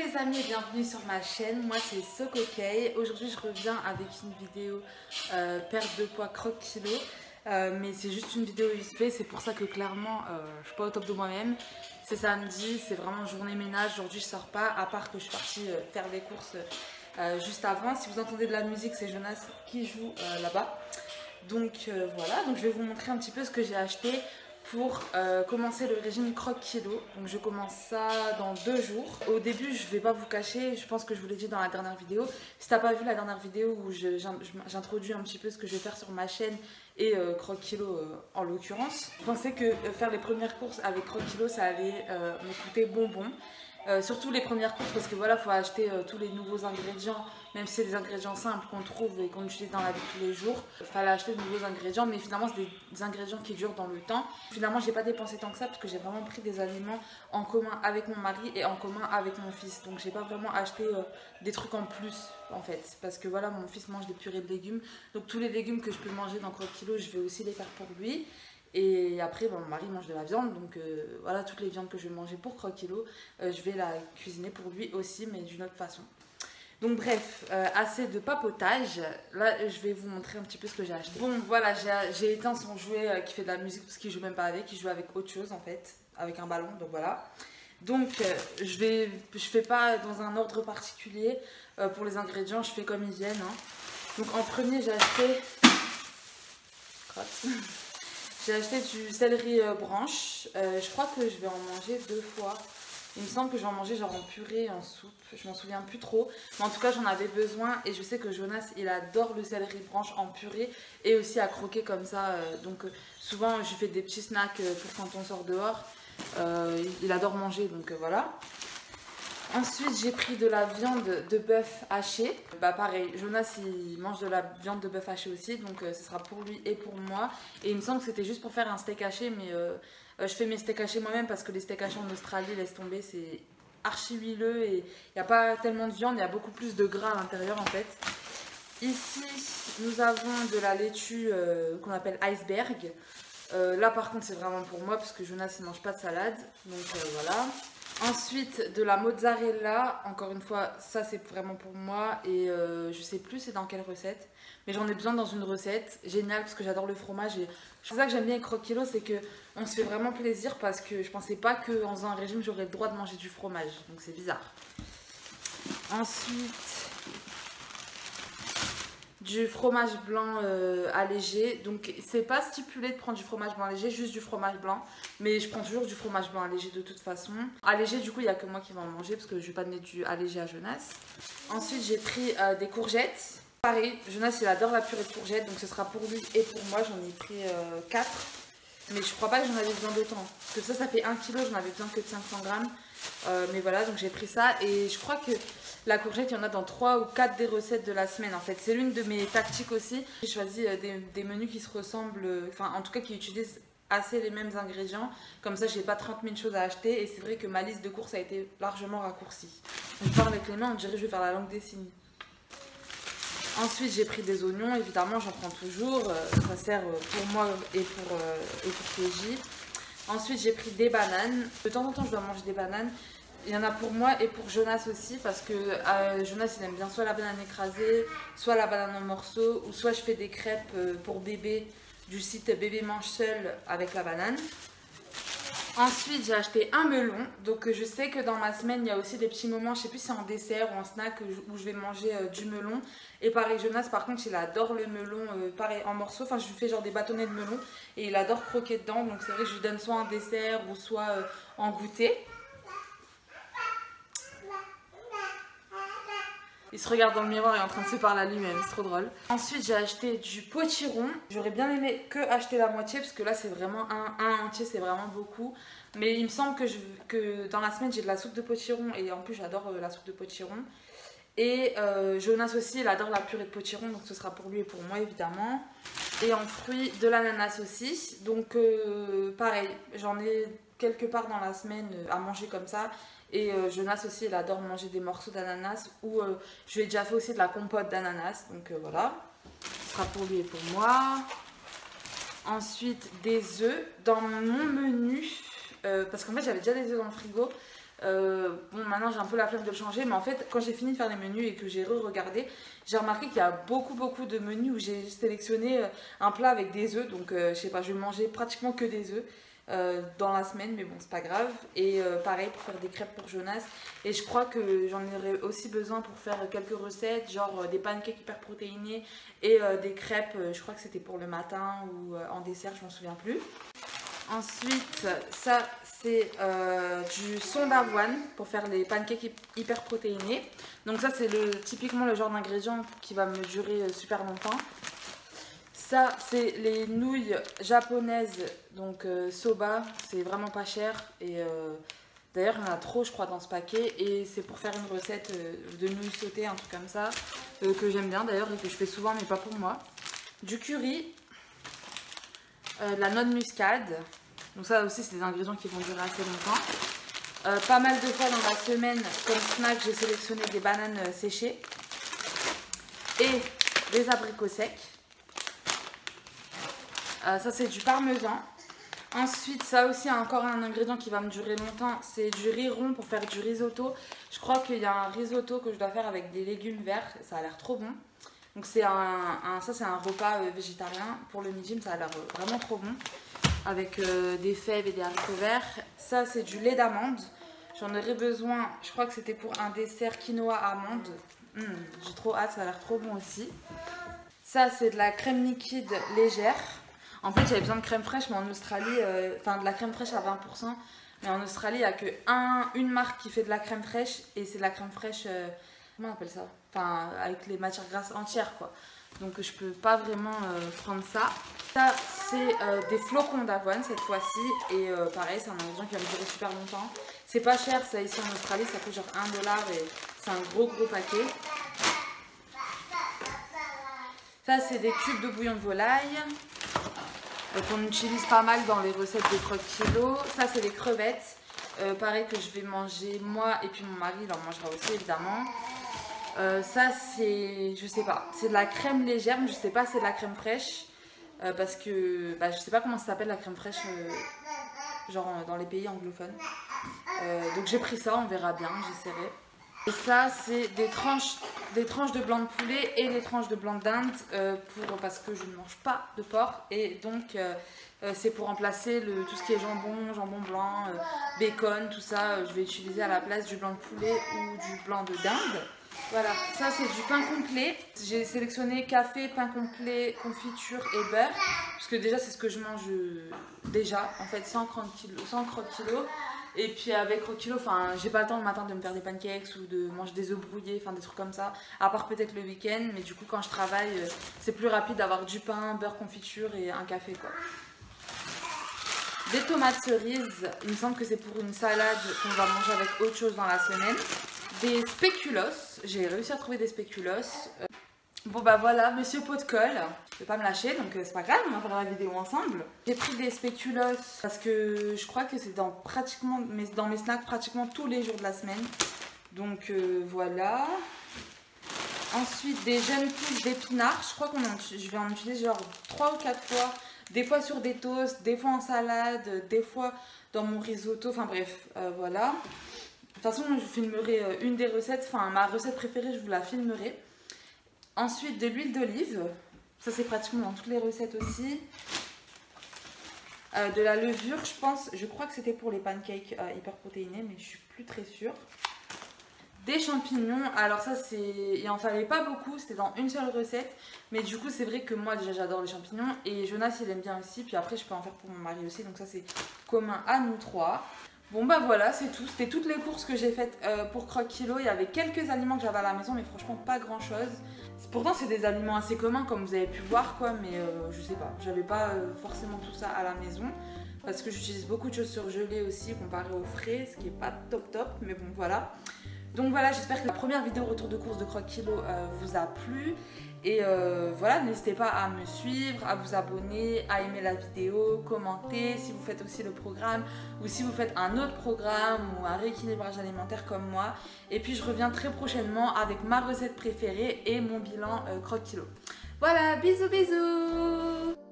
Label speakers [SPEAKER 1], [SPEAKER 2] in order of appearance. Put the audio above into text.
[SPEAKER 1] les amis et bienvenue sur ma chaîne, moi c'est Sokokei. Aujourd'hui je reviens avec une vidéo perte de poids croque-kilo, mais c'est juste une vidéo vite, c'est pour ça que clairement je suis pas au top de moi-même. C'est samedi, c'est vraiment journée ménage, aujourd'hui je sors pas, à part que je suis partie faire des courses juste avant. Si vous entendez de la musique, c'est Jonas qui joue là-bas. Donc voilà, donc je vais vous montrer un petit peu ce que j'ai acheté pour commencer le régime croque-kilo. Donc je commence ça dans 2 jours. Au début, je vais pas vous cacher, je pense que je vous l'ai dit dans la dernière vidéo. Si t'as pas vu la dernière vidéo où j'introduis un petit peu ce que je vais faire sur ma chaîne et croque-kilo en l'occurrence, je pensais que faire les premières courses avec croque-kilo ça allait me coûter bonbon. Surtout les premières courses parce que voilà, faut acheter tous les nouveaux ingrédients, même si c'est des ingrédients simples qu'on trouve et qu'on utilise dans la vie de tous les jours. Il fallait acheter de nouveaux ingrédients, mais finalement c'est des ingrédients qui durent dans le temps. Finalement j'ai pas dépensé tant que ça parce que j'ai vraiment pris des aliments en commun avec mon mari et en commun avec mon fils. Donc j'ai pas vraiment acheté des trucs en plus en fait, parce que voilà, mon fils mange des purées de légumes, donc tous les légumes que je peux manger dans croque-kilo je vais aussi les faire pour lui. Et après, bon, mon mari mange de la viande, donc voilà, toutes les viandes que je vais manger pour croque-kilo, je vais la cuisiner pour lui aussi, mais d'une autre façon. Donc bref, assez de papotage. Là, je vais vous montrer un petit peu ce que j'ai acheté. Bon, voilà, j'ai éteint son jouet qui fait de la musique, parce qu'il joue même pas avec, il joue avec autre chose en fait, avec un ballon, donc voilà. Donc je fais pas dans un ordre particulier pour les ingrédients, je fais comme ils viennent. Hein. Donc en premier, j'ai acheté... J'ai acheté du céleri branche, je crois que je vais en manger 2 fois. Il me semble que je vais en manger genre en purée, en soupe, je m'en souviens plus trop. Mais en tout cas j'en avais besoin et je sais que Jonas il adore le céleri branche en purée et aussi à croquer comme ça. Donc souvent je fais des petits snacks pour quand on sort dehors. Il adore manger donc voilà. Ensuite, j'ai pris de la viande de bœuf hachée. Bah pareil, Jonas il mange de la viande de bœuf hachée aussi, donc ce sera pour lui et pour moi. Et il me semble que c'était juste pour faire un steak haché, mais je fais mes steaks hachés moi-même parce que les steaks hachés en Australie, laisse tomber, c'est archi huileux et il n'y a pas tellement de viande, il y a beaucoup plus de gras à l'intérieur en fait. Ici, nous avons de la laitue qu'on appelle iceberg. Là par contre, c'est vraiment pour moi parce que Jonas il mange pas de salade, donc voilà. Ensuite de la mozzarella, encore une fois ça c'est vraiment pour moi et je sais plus c'est dans quelle recette, mais j'en ai besoin dans une recette géniale parce que j'adore le fromage et c'est ça que j'aime bien avec croque-kilo, c'est que on se fait vraiment plaisir parce que je pensais pas qu'en faisant un régime j'aurais le droit de manger du fromage, donc c'est bizarre. Ensuite du fromage blanc allégé, donc c'est pas stipulé de prendre du fromage blanc allégé, juste du fromage blanc, mais je prends toujours du fromage blanc allégé de toute façon. Allégé du coup il n'y a que moi qui vais en manger parce que je vais pas donner du allégé à Jonas. Ensuite j'ai pris des courgettes, pareil, Jonas il adore la purée de courgettes donc ce sera pour lui et pour moi, j'en ai pris 4. Mais je crois pas que j'en avais besoin d'autant, parce que ça fait 1 kg, j'en avais besoin que de 500 grammes. Mais voilà, donc j'ai pris ça et je crois que la courgette, il y en a dans 3 ou 4 des recettes de la semaine en fait. C'est l'une de mes tactiques aussi. J'ai choisi des menus qui se ressemblent, enfin en tout cas qui utilisent assez les mêmes ingrédients. Comme ça, j'ai pas 30 000 choses à acheter et c'est vrai que ma liste de courses a été largement raccourcie. On parle avec les mains, on dirait que je vais faire la langue des signes. Ensuite, j'ai pris des oignons, évidemment, j'en prends toujours. Ça sert pour moi et pour KJ. Ensuite, j'ai pris des bananes. De temps en temps, je dois manger des bananes. Il y en a pour moi et pour Jonas aussi, parce que Jonas, il aime bien soit la banane écrasée, soit la banane en morceaux, ou soit je fais des crêpes pour bébé du site Bébé Mange Seul avec la banane. Ensuite, j'ai acheté un melon, donc je sais que dans ma semaine, il y a aussi des petits moments, je sais plus si c'est en dessert ou en snack, où je vais manger du melon. Et pareil, Jonas, par contre, il adore le melon, pareil, en morceaux, enfin, je lui fais genre des bâtonnets de melon, et il adore croquer dedans, donc c'est vrai que je lui donne soit en dessert ou soit en goûter. Il se regarde dans le miroir et est en train de se parler à lui-même, c'est trop drôle. Ensuite, j'ai acheté du potiron. J'aurais bien aimé que acheter la moitié parce que là, c'est vraiment un entier, c'est vraiment beaucoup. Mais il me semble que dans la semaine, j'ai de la soupe de potiron et en plus, j'adore la soupe de potiron. Et Jonas aussi, il adore la purée de potiron, donc ce sera pour lui et pour moi évidemment. Et en fruits, de l'ananas aussi. Donc pareil, j'en ai quelque part dans la semaine à manger comme ça. Et Jonas aussi, il adore manger des morceaux d'ananas ou je lui ai déjà fait aussi de la compote d'ananas. Donc voilà, ce sera pour lui et pour moi. Ensuite, des œufs dans mon menu. Parce qu'en fait, j'avais déjà des œufs dans le frigo. Bon, maintenant j'ai un peu la flemme de le changer, mais en fait quand j'ai fini de faire les menus et que j'ai re-regardé, j'ai remarqué qu'il y a beaucoup de menus où j'ai sélectionné un plat avec des œufs. Donc je sais pas, je vais manger pratiquement que des œufs dans la semaine, mais bon c'est pas grave. Et pareil pour faire des crêpes pour Jonas. Et je crois que j'en aurai aussi besoin pour faire quelques recettes, genre des pancakes hyper protéinés et des crêpes, je crois que c'était pour le matin ou en dessert, je m'en souviens plus. Ensuite, ça c'est du son d'avoine pour faire les pancakes hyper protéinés. Donc ça c'est typiquement le genre d'ingrédient qui va me durer super longtemps. Ça c'est les nouilles japonaises, donc soba, c'est vraiment pas cher. Et d'ailleurs il y en a trop je crois dans ce paquet. Et c'est pour faire une recette de nouilles sautées, un truc comme ça, que j'aime bien d'ailleurs et que je fais souvent mais pas pour moi. Du curry. De la noix de muscade, donc ça aussi c'est des ingrédients qui vont durer assez longtemps. Pas mal de fois dans la semaine comme snack j'ai sélectionné des bananes séchées et des abricots secs. Ça c'est du parmesan. Ensuite ça aussi encore un ingrédient qui va me durer longtemps, c'est du riz rond pour faire du risotto. Je crois qu'il y a un risotto que je dois faire avec des légumes verts, ça a l'air trop bon. Donc c'est ça c'est un repas végétarien pour le midi, mais ça a l'air vraiment trop bon. Avec des fèves et des haricots verts. Ça c'est du lait d'amande. J'en aurais besoin, je crois que c'était pour un dessert quinoa amande. J'ai trop hâte, ça a l'air trop bon aussi. Ça c'est de la crème liquide légère. En fait j'avais besoin de crème fraîche, mais en Australie, enfin de la crème fraîche à 20%. Mais en Australie il n'y a qu'une marque qui fait de la crème fraîche. Et c'est de la crème fraîche... comment on appelle ça? Enfin, avec les matières grasses entières quoi. Donc je peux pas vraiment prendre ça. Ça c'est des flocons d'avoine cette fois-ci. Et pareil c'est un ingrédient qui va me durer super longtemps. C'est pas cher ça ici en Australie, ça coûte genre 1$ et c'est un gros paquet. Ça c'est des cubes de bouillon de volaille qu'on utilise pas mal dans les recettes de croque-kilo. Ça c'est des crevettes. Pareil que je vais manger moi et puis mon mari il en mangera aussi évidemment. Ça c'est, je sais pas, c'est de la crème légère, mais je sais pas si c'est de la crème fraîche parce que je sais pas comment ça s'appelle la crème fraîche genre dans les pays anglophones. Donc j'ai pris ça, on verra bien, j'essaierai. Et ça c'est des tranches de blanc de poulet et des tranches de blanc d'Inde parce que je ne mange pas de porc et donc c'est pour remplacer tout ce qui est jambon blanc, bacon, tout ça. Je vais utiliser à la place du blanc de poulet ou du blanc de dinde. Voilà, ça c'est du pain complet. J'ai sélectionné café, pain complet, confiture et beurre. Parce que déjà c'est ce que je mange déjà, en fait sans croque-kilo. Et puis avec croque-kilo, enfin j'ai pas le temps le matin de me faire des pancakes ou de manger des œufs brouillés, enfin des trucs comme ça. À part peut-être le week-end, mais du coup quand je travaille, c'est plus rapide d'avoir du pain, beurre, confiture et un café quoi. Des tomates cerises, il me semble que c'est pour une salade qu'on va manger avec autre chose dans la semaine. Des spéculoos, j'ai réussi à trouver des spéculoos. Bon bah voilà, monsieur pot de colle, je vais pas me lâcher donc c'est pas grave, on va faire la vidéo ensemble. J'ai pris des spéculoos parce que je crois que c'est dans mes snacks pratiquement tous les jours de la semaine. Donc voilà. Ensuite des jeunes pousses d'épinards, je crois je vais en utiliser genre 3 ou 4 fois. Des fois sur des toasts, des fois en salade, des fois dans mon risotto, enfin bref, voilà. De toute façon, je filmerai une des recettes, enfin ma recette préférée, je vous la filmerai. Ensuite, de l'huile d'olive, ça c'est pratiquement dans toutes les recettes aussi. De la levure, je crois que c'était pour les pancakes hyper protéinés, mais je suis plus très sûre. Des champignons, alors ça il en fallait pas beaucoup, c'était dans une seule recette. Mais du coup c'est vrai que moi déjà j'adore les champignons et Jonas il aime bien aussi. Puis après je peux en faire pour mon mari aussi, donc ça c'est commun à nous trois. Bon bah voilà c'est tout, c'était toutes les courses que j'ai faites pour croque-kilo. Il y avait quelques aliments que j'avais à la maison mais franchement pas grand chose. Pourtant c'est des aliments assez communs comme vous avez pu voir quoi. Mais je sais pas, j'avais pas forcément tout ça à la maison. Parce que j'utilise beaucoup de choses surgelées aussi comparé au frais, ce qui est pas top mais bon voilà. Donc voilà, j'espère que la première vidéo retour de course de croque-kilo vous a plu. Et voilà, n'hésitez pas à me suivre, à vous abonner, à aimer la vidéo, commenter si vous faites aussi le programme ou si vous faites un autre programme ou un rééquilibrage alimentaire comme moi. Et puis je reviens très prochainement avec ma recette préférée et mon bilan croque-kilo. Voilà, bisous bisous.